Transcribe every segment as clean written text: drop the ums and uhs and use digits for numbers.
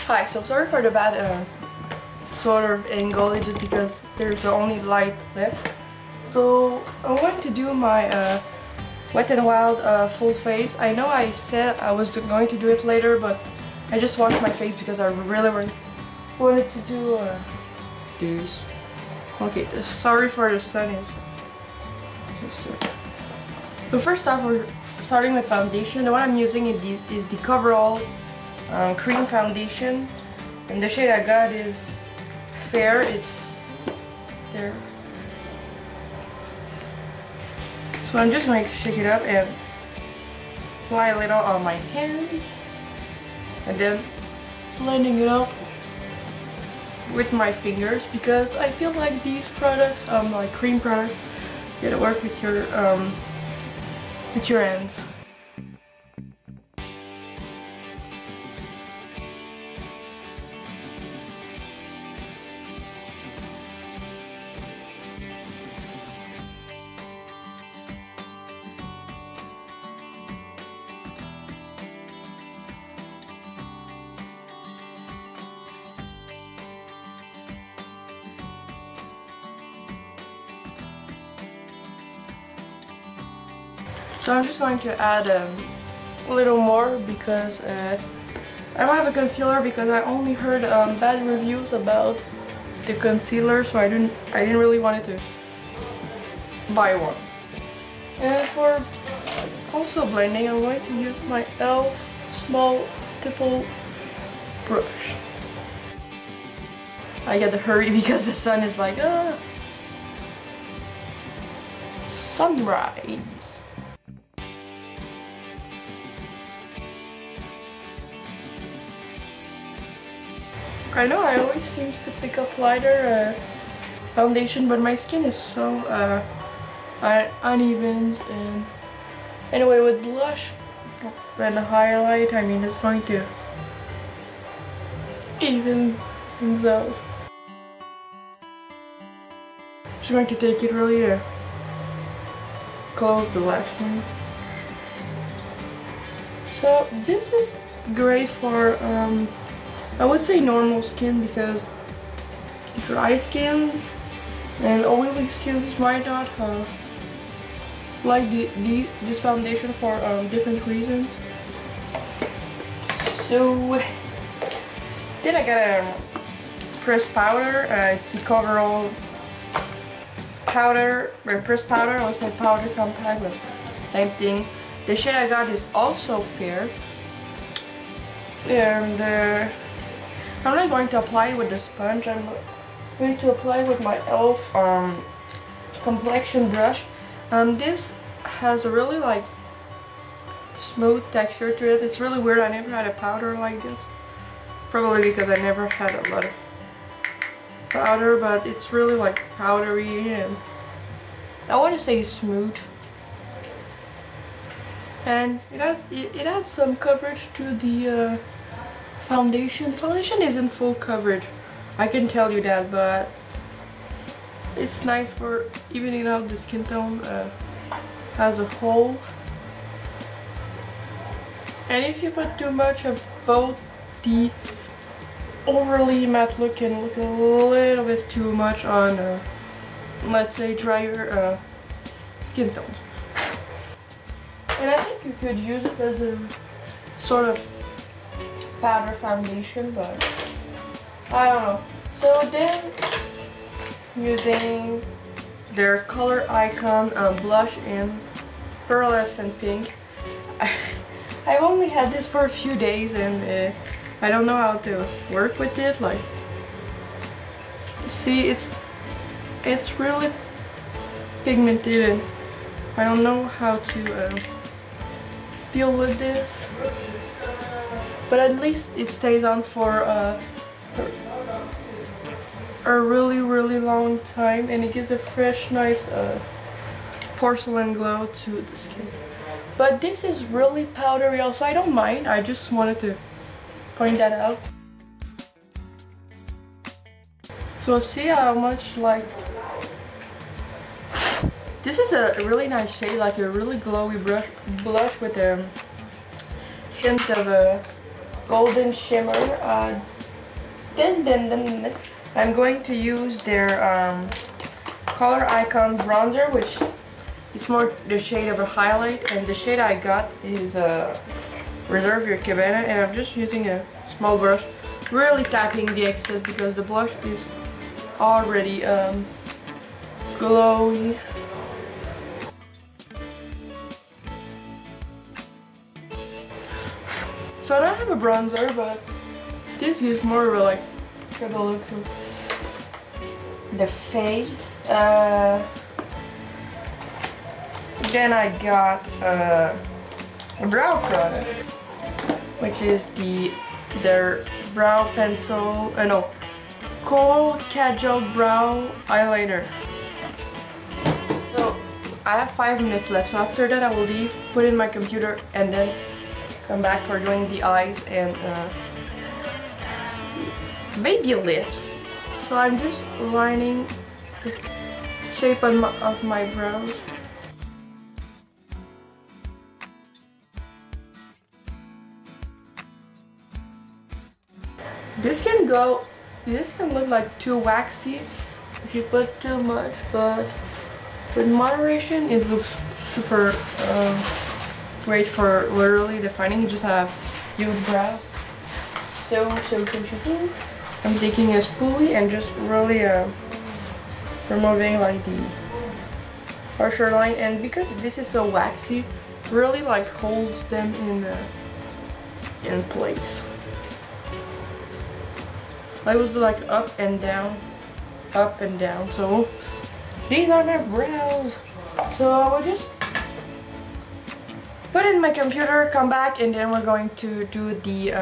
Hi, so sorry for the bad sort of angle, it's just because there's the only light left. So I'm going to do my Wet n Wild full face. I know I said I was going to do it later, but I just washed my face because I really wanted to do this. Okay, sorry for the sun is. So first off, we're starting with foundation. The one I'm using is the CoverAll cream foundation, and the shade I got is Fair. It's there. So I'm just going to shake it up and apply a little on my hand, and then blending it out with my fingers, because I feel like these products, like cream products, you gotta work with your hands. So I'm just going to add a little more because I don't have a concealer, because I only heard bad reviews about the concealer, so I didn't really want to buy one. And for also blending, I'm going to use my e.l.f. small stipple brush. I gotta hurry because the sun is like sunrise. I know I always seem to pick up lighter foundation, but my skin is so uneven. And anyway, with blush and highlight, I mean, it's going to even things out. Just going to take it really close the lash line. So this is great for I would say normal skin, because dry skins and oily skins might not like this foundation for different reasons. So then I got a pressed powder. It's the CoverAll powder, or pressed powder. I was saying powder compact, but same thing. The shade I got is also Fair, and I'm not going to apply it with the sponge. I'm going to apply it with my e.l.f. complexion brush. This has a really like smooth texture to it. It's really weird. I never had a powder like this. Probably because I never had a lot of powder, but it's really like powdery, and I want to say smooth. And it adds some coverage to the foundation. The foundation isn't full coverage, I can tell you that, but it's nice for evening out the skin tone as a whole. And if you put too much of both, the overly matte look can look a little bit too much on let's say drier skin tones. And I think you could use it as a sort of powder foundation, but I don't know. So then, using their color icon blush in Pearlescent pink. I've only had this for a few days, and I don't know how to work with it. Like, see, it's really pigmented, and I don't know how to deal with this. But at least it stays on for a really long time, and it gives a fresh, nice porcelain glow to the skin. But this is really powdery also. I don't mind, I just wanted to point that out. So see how much, like, this is a really nice shade, like a really glowy blush with a hint of a golden shimmer. Then I'm going to use their Color Icon bronzer, which is more the shade of a highlight, and the shade I got is Reserve Your Cabana, and I'm just using a small brush, really tapping the excess because the blush is already glowy. So I don't have a bronzer, but this gives more of a, like, have a look to the face. Then I got a brow product, which is their brow pencil, no, Khol Cajal Brow Eyeliner. So I have 5 minutes left, so after that I will leave, put in my computer, and then come back for doing the eyes and maybe lips. So I'm just lining the shape of my brows. This can look like too waxy if you put too much, but with moderation it looks super great for literally defining. You just have huge brows. So. I'm taking a spoolie and just really removing like the harsher line, and because this is so waxy, really like holds them in place. I was like up and down. So these are my brows. So I will just put in my computer, come back, and then we're going to do the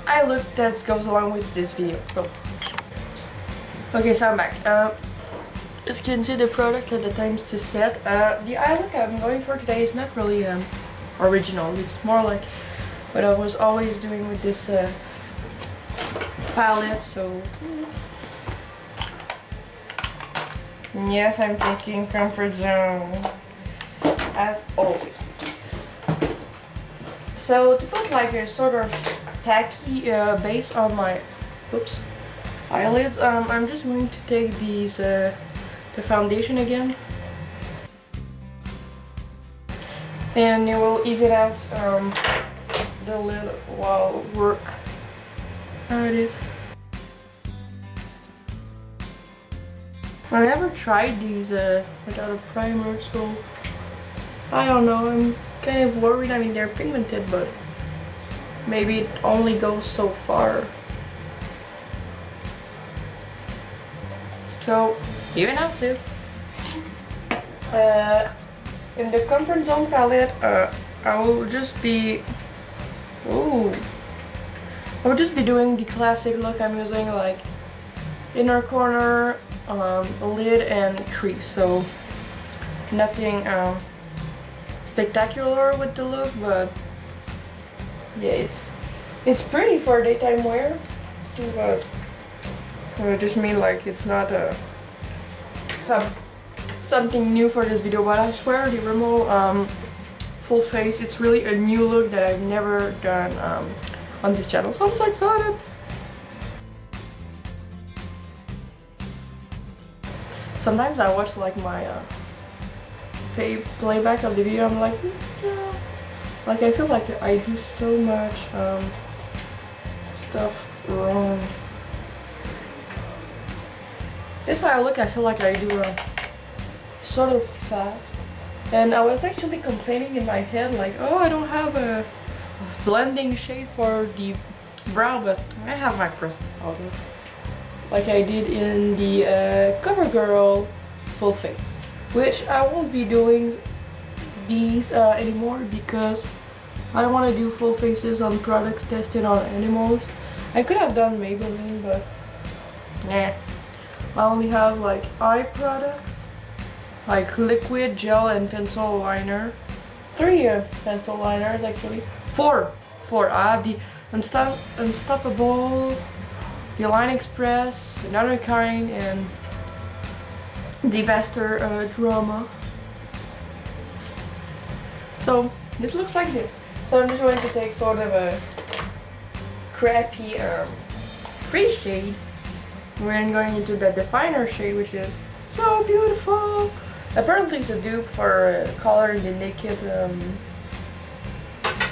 eye look that goes along with this video. So okay, so I'm back. As you can see, the product at the times to set. The eye look I'm going for today is not really original. It's more like what I was always doing with this palette. So yes, I'm taking comfort zone as always. So to put like a sort of tacky base on my eyelids, I'm just going to take these the foundation again, and it will even out the lid while we're at it. I never tried these without a primer, so I don't know, I'm kind of worried. I mean, they're pigmented, but maybe it only goes so far. So, even out this. In the Comfort Zone palette, I will just be doing the classic look. I'm using like inner corner, lid, and crease. So nothing spectacular with the look, but yeah, it's pretty for daytime wear. But I just mean like it's not something new for this video. But I swear the Rimmel full face, it's really a new look that I've never done on this channel. So I'm so excited. Sometimes I watch like my playback of the video. I'm like, yeah. Like I feel like I do so much stuff wrong. This eye look, I feel like I do sort of fast. And I was actually complaining in my head like, oh, I don't have a blending shade for the brow, but I have my pressed powder, like I did in the CoverAll full face, which I won't be doing these anymore because I don't want to do full faces on products tested on animals. I could have done Maybelline, but nah. I only have like eye products, like liquid, gel, and pencil liner. 3 pencil liners actually. 4. I have the Unstoppable, the Line Express, Another Kind, and Devastator Drama. So this looks like this. So I'm just going to take sort of a crappy 3 shade. We're then going into the definer shade, which is so beautiful. Apparently it's a dupe for color in the Naked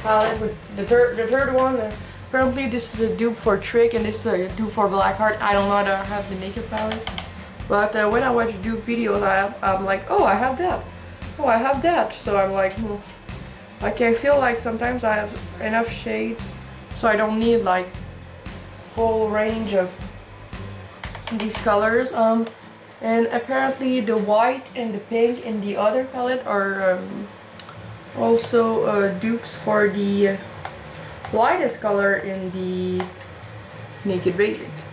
palette. With the third one, apparently this is a dupe for Trick and this is a dupe for Blackheart. I don't know that I have the Naked palette. But when I watch dupe videos, I'm like, oh, I have that. Oh, I have that. So I'm like, like I feel like sometimes I have enough shades, so I don't need like full range of these colors. And apparently the white and the pink in the other palette are also dupes for the lightest color in the Naked Basics.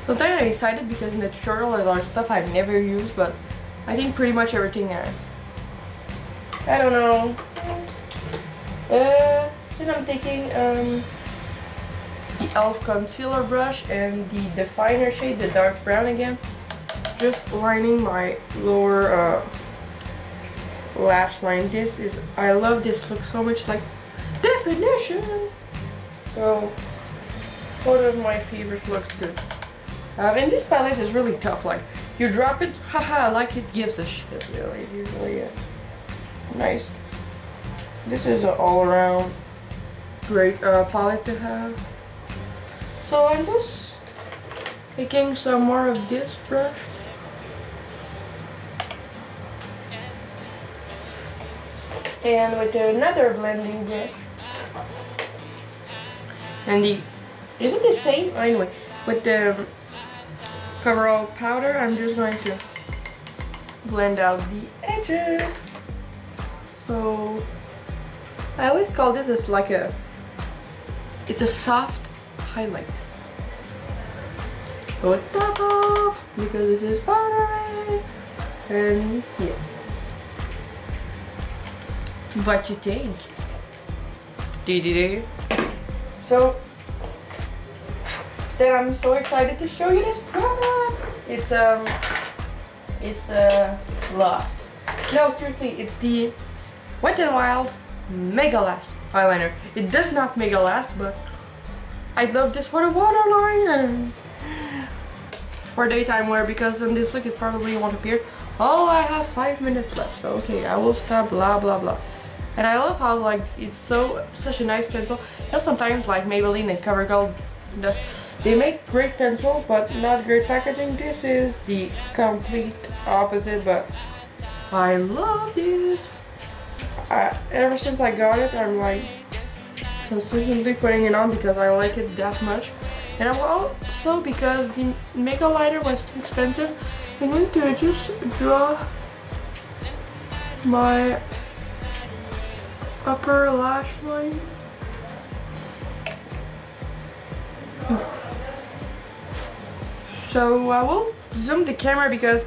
Sometimes I'm excited because in the tutorial there's a lot of stuff I've never used, but I think pretty much everything I don't know. Then I'm taking the e.l.f. concealer brush and the definer shade, the dark brown again. Just lining my lower lash line. I love this look so much, like definition. So one of my favorite looks too. And this palette is really tough. Like you drop it, haha, like it gives a shit. Really, usually nice. This is an all-around great palette to have. So I'm just taking some more of this brush. And with another blending brush. And is it the same? Anyway, with the CoverAll powder, I'm just going to blend out the edges. So I always call this as like it's a soft highlight. So it top off because this is powdery. And yeah. What you think? So then I'm so excited to show you this product. It's Lost. No, seriously, it's the Wet n Wild Mega Last eyeliner. It does not mega last, but I love this for the waterline and for daytime wear, because on this look it probably won't appear. Oh, I have 5 minutes left, so okay, I will stop, blah blah blah. And I love how like it's such a nice pencil. You know, sometimes like Maybelline and CoverAll, they make great pencils but not great packaging. This is the complete opposite, but I love this. Ever since I got it, I'm like consistently putting it on because I like it that much. And I'm also, because the Mega Liner was too expensive, I'm going to just draw my upper lash line. So I will zoom the camera because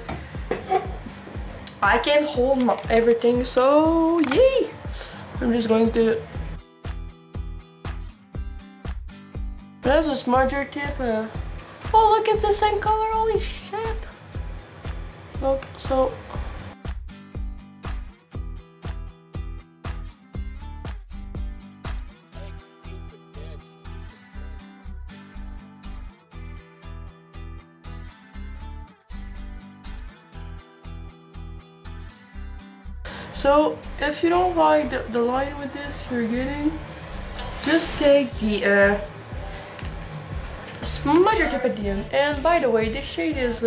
I can't hold everything, so yay! I'm just going to... That's a smudger tip. Oh look, it's the same color, holy shit! Look, so... So, if you don't like the line with this you're getting, just take the smudger tip at the end. And by the way, this shade is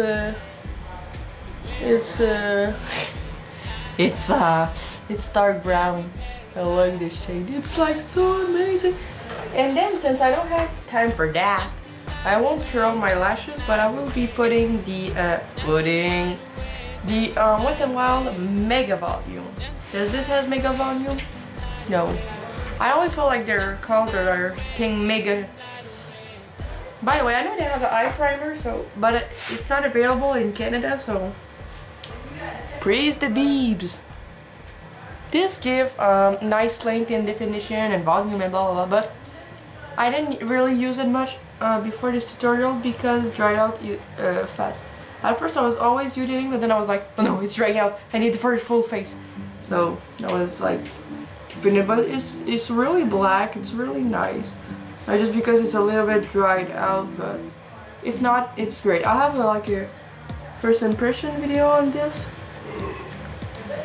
it's dark brown. I like this shade. It's like so amazing. And then, since I don't have time for that, I won't curl my lashes, but I will be putting the Wet n Wild Mega Volume. Does this has Mega Volume? No. I always feel like they're called their thing Mega. By the way, I know they have an eye primer, but it's not available in Canada, so praise the beebs. This gives nice length and definition and volume and blah blah blah, but I didn't really use it much before this tutorial because it dried out fast. At first I was always using, but then I was like, oh no, it's drying out. I need the first full face. So I was like keeping it, but it's really black. It's really nice. Just because it's a little bit dried out, but if not, it's great. I have like a first impression video on this.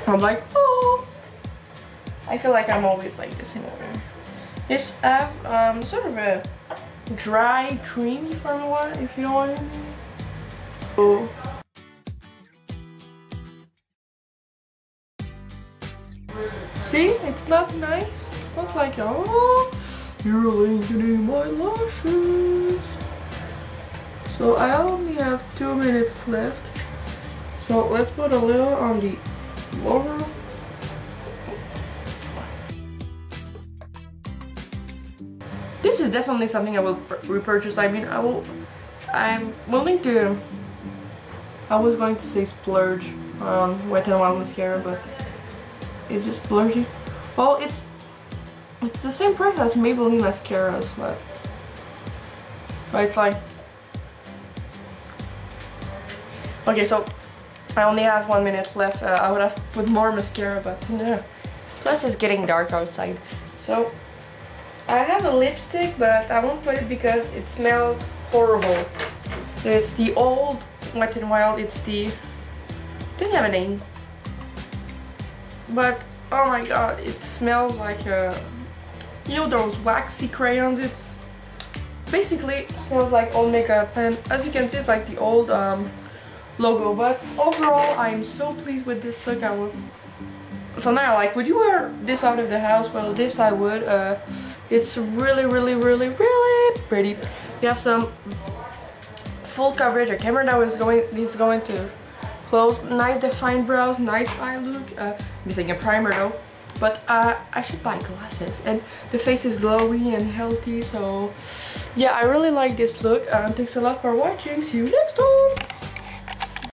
I'm like, oh, I feel like I'm always like this anyway. It's sort of a dry, creamy formula, if you know what I mean. So, see, it's not nice. It's not like, oh, you're lengthening my lashes. So I only have 2 minutes left. So let's put a little on the lower. This is definitely something I will repurchase. I mean, I'm willing to. I was going to say splurge on Wet n Wild mascara, but is it splurgy? Well, it's the same price as Maybelline mascaras, but it's like. Okay, so I only have 1 minute left. I would have put more mascara, but no. Plus it's getting dark outside. So I have a lipstick, but I won't put it because it smells horrible. It's the old Wet n Wild. It doesn't have a name. But oh my god, it smells like you know those waxy crayons? It's basically smells like old makeup, and as you can see, it's like the old logo. But overall, I'm so pleased with this look. So now, like, would you wear this out of the house? Well, this I would. It's really, really, really, really pretty. You have some full coverage. A camera that is going to close. Nice defined brows. Nice eye look. Missing a primer though. But I should buy glasses. And the face is glowy and healthy. So yeah, I really like this look. Thanks a lot for watching. See you next time.